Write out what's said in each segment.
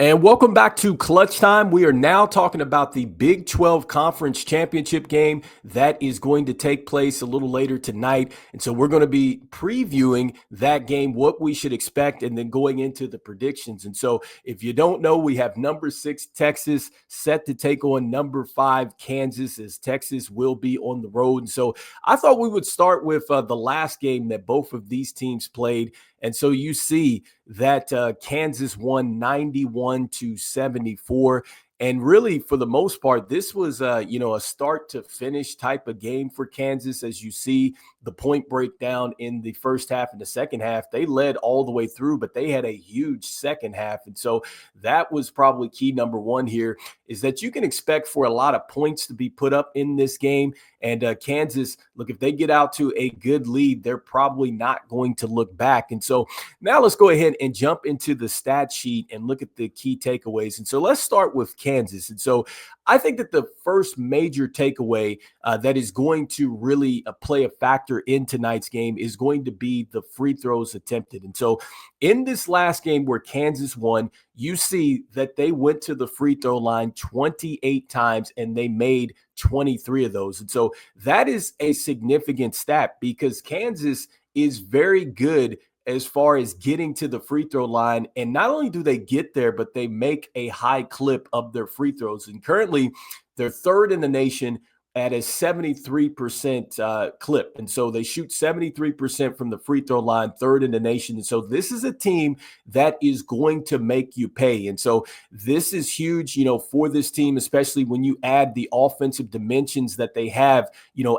And welcome back to Clutch Time. We are now talking about the Big 12 Conference Championship game that is going to take place a little later tonight. And so we're going to be previewing that game, what we should expect, and then going into the predictions. And so if you don't know, we have number 6 Texas set to take on number 5 Kansas, as Texas will be on the road. And so I thought we would start with the last game that both of these teams played. And so you see that Kansas won 91-74. And really, for the most part, this was, a start to finish type of game for Kansas. As you see the point breakdown in the first half and the second half, they led all the way through, but they had a huge second half. And so that was probably key number one here, is that you can expect for a lot of points to be put up in this game. And Kansas, look, if they get out to a good lead, they're probably not going to look back. And so now let's go ahead and jump into the stat sheet and look at the key takeaways. And so let's start with Kansas. And so I think that the first major takeaway that is going to really play a factor in tonight's game is going to be the free throws attempted. And so in this last game where Kansas won, you see that they went to the free throw line 28 times and they made 23 of those. And so that is a significant stat because Kansas is very good as far as getting to the free throw line. And not only do they get there, but they make a high clip of their free throws. And currently they're third in the nation at a 73% clip. And so they shoot 73% from the free throw line, third in the nation. And so this is a team that is going to make you pay. And so this is huge, for this team, especially when you add the offensive dimensions that they have,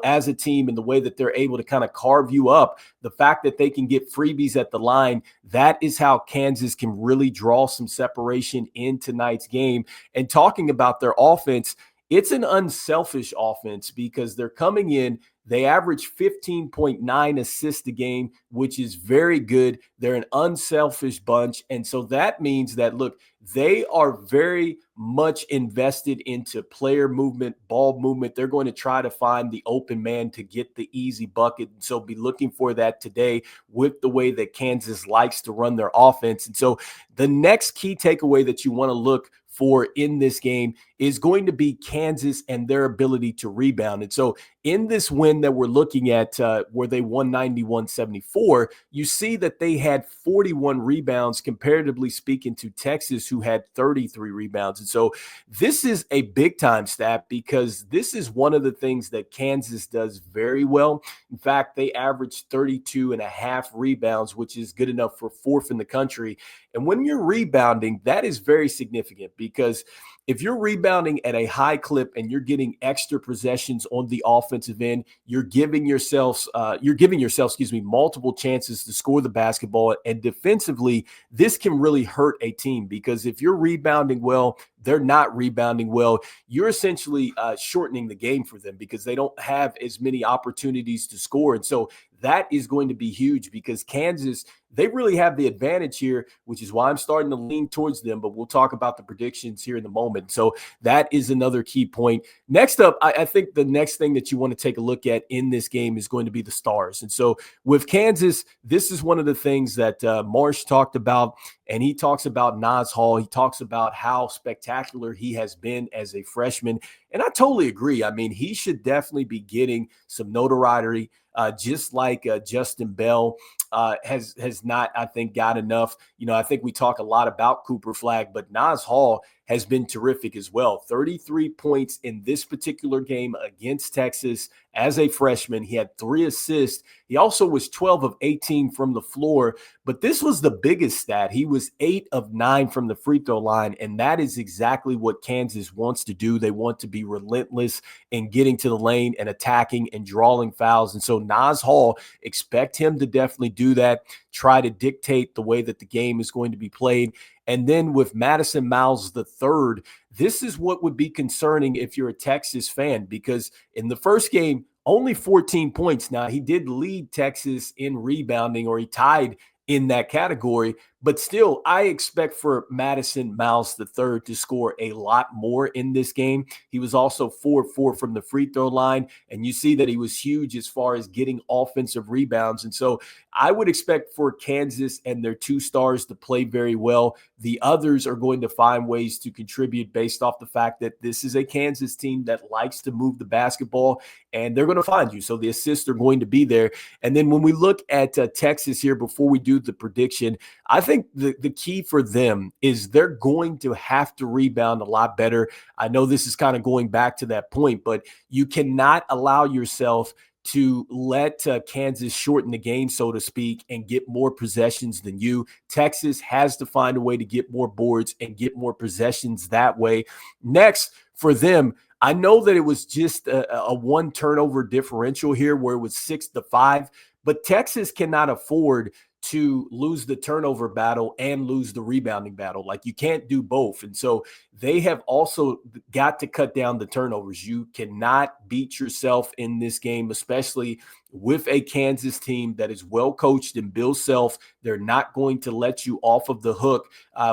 as a team, and the way that they're able to kind of carve you up. The fact that they can get freebies at the line, that is how Kansas can really draw some separation in tonight's game. And talking about their offense, it's an unselfish offense because they're coming in. They average 15.9 assists a game, which is very good. They're an unselfish bunch. And so that means that, look, they are very much invested into player movement, ball movement. They're going to try to find the open man to get the easy bucket. And so be looking for that today with the way that Kansas likes to run their offense. And so the next key takeaway that you want to look for in this game is going to be Kansas and their ability to rebound. And so in this win that we're looking at, where they won 91-74, you see that they had 41 rebounds, comparatively speaking, to Texas, who had 33 rebounds. And so this is a big time stat because this is one of the things that Kansas does very well. In fact, they averaged 32 and a half rebounds, which is good enough for fourth in the country. And when you're rebounding, that is very significant because if you're rebounding at a high clip and you're getting extra possessions on the offensive end, you're giving yourselves, multiple chances to score the basketball. And defensively, this can really hurt a team because if you're rebounding well, they're not rebounding well, you're essentially shortening the game for them because they don't have as many opportunities to score. And so that is going to be huge because Kansas, they really have the advantage here, which is why I'm starting to lean towards them. But we'll talk about the predictions here in a moment. So that is another key point. Next up, I think the next thing that you want to take a look at in this game is going to be the stars. And so with Kansas, this is one of the things that Marsh talked about. And he talks about Nas Hall. He talks about how spectacular he has been as a freshman. And I totally agree. I mean, he should definitely be getting some notoriety, just like Justin Bell has not, I think, got enough. I think we talk a lot about Cooper Flagg, but Nas Hall has been terrific as well. 33 points in this particular game against Texas as a freshman. He had 3 assists. He also was 12 of 18 from the floor, but this was the biggest stat. He was 8 of 9 from the free throw line, and that is exactly what Kansas wants to do. They want to be relentless in getting to the lane and attacking and drawing fouls. And so Nas Hall, expect him to definitely do that, try to dictate the way that the game is going to be played. And then with Madison Miles III, this is what would be concerning if you're a Texas fan, because in the first game, only 14 points. Now, he did lead Texas in rebounding, or he tied in that category, But still, I expect for Madison Miles III to score a lot more in this game. He was also 4-4 from the free throw line, and you see that he was huge as far as getting offensive rebounds. And so I would expect for Kansas and their two stars to play very well. The others are going to find ways to contribute based off the fact that this is a Kansas team that likes to move the basketball, and they're going to find you. So the assists are going to be there. And then when we look at Texas here, before we do the prediction, I think the key for them is they're going to have to rebound a lot better. I know this is kind of going back to that point, but you cannot allow yourself to let Kansas shorten the game, so to speak, and get more possessions than you. Texas has to find a way to get more boards and get more possessions that way. Next, for them, I know that it was just a one turnover differential here where it was 6-5, but Texas cannot afford to lose the turnover battle and lose the rebounding battle. Like, you can't do both. And so they have also got to cut down the turnovers. You cannot beat yourself in this game, especially with a Kansas team that is well coached and Bill Self. They're not going to let you off of the hook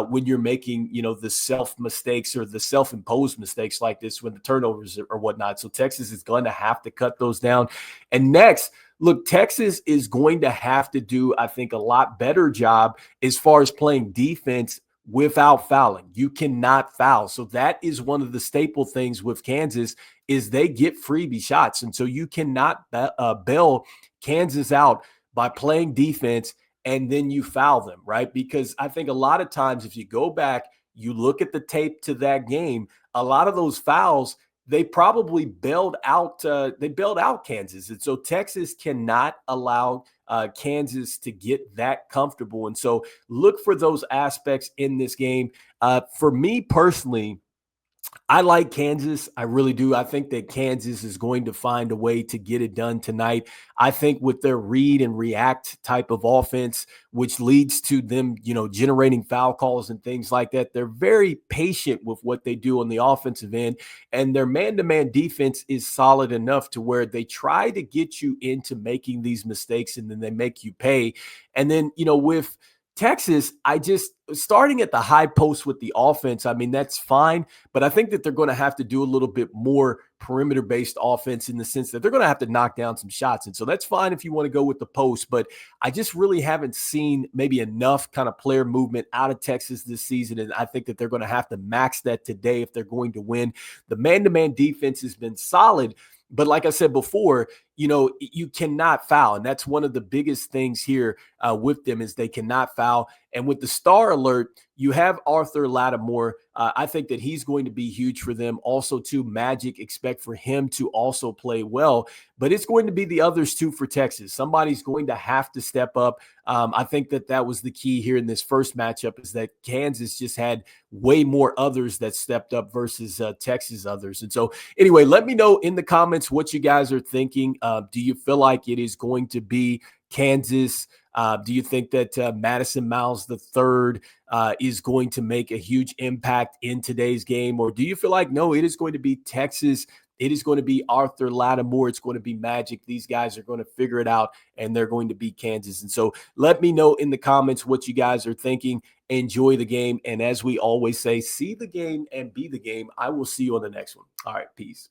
when you're making, the self mistakes or the self-imposed mistakes like this when the turnovers or whatnot. So Texas is going to have to cut those down. And next, look, Texas is going to have to do, I think, a lot better job as far as playing defense without fouling. You cannot foul. So that is one of the staple things with Kansas is they get freebie shots. And so you cannot bail Kansas out by playing defense and then you foul them, right? Because I think a lot of times if you go back, you look at the tape to that game, a lot of those fouls, they probably bailed out Kansas. And so Texas cannot allow Kansas to get that comfortable. And so look for those aspects in this game. For me personally, I like Kansas. I really do. I think that Kansas is going to find a way to get it done tonight. I think with their read and react type of offense, which leads to them, generating foul calls and things like that, they're very patient with what they do on the offensive end. And their man-to-man defense is solid enough to where they try to get you into making these mistakes and then they make you pay. And then, with Texas, starting at the high post with the offense, I mean, that's fine, but I think that they're going to have to do a little bit more perimeter-based offense in the sense that they're going to have to knock down some shots. And so that's fine if you want to go with the post, but I just really haven't seen maybe enough kind of player movement out of Texas this season, and I think that they're going to have to max that today if they're going to win. The man-to-man defense has been solid, but like I said before, you cannot foul. And that's one of the biggest things here with them is they cannot foul. And with the star alert, you have Arthur Lattimore. I think that he's going to be huge for them. Also, too, Magic, expect for him to also play well. But it's going to be the others, too, for Texas. Somebody's going to have to step up. I think that was the key here in this first matchup is that Kansas just had way more others that stepped up versus Texas others. And so, anyway, let me know in the comments what you guys are thinking. Do you feel like it is going to be Kansas? Do you think that Madison Miles III is going to make a huge impact in today's game? Or do you feel like, no, it is going to be Texas? It is going to be Arthur Lattimore. It's going to be Magic. These guys are going to figure it out, and they're going to beat Kansas. And so let me know in the comments what you guys are thinking. Enjoy the game. And as we always say, see the game and be the game. I will see you on the next one. All right, peace.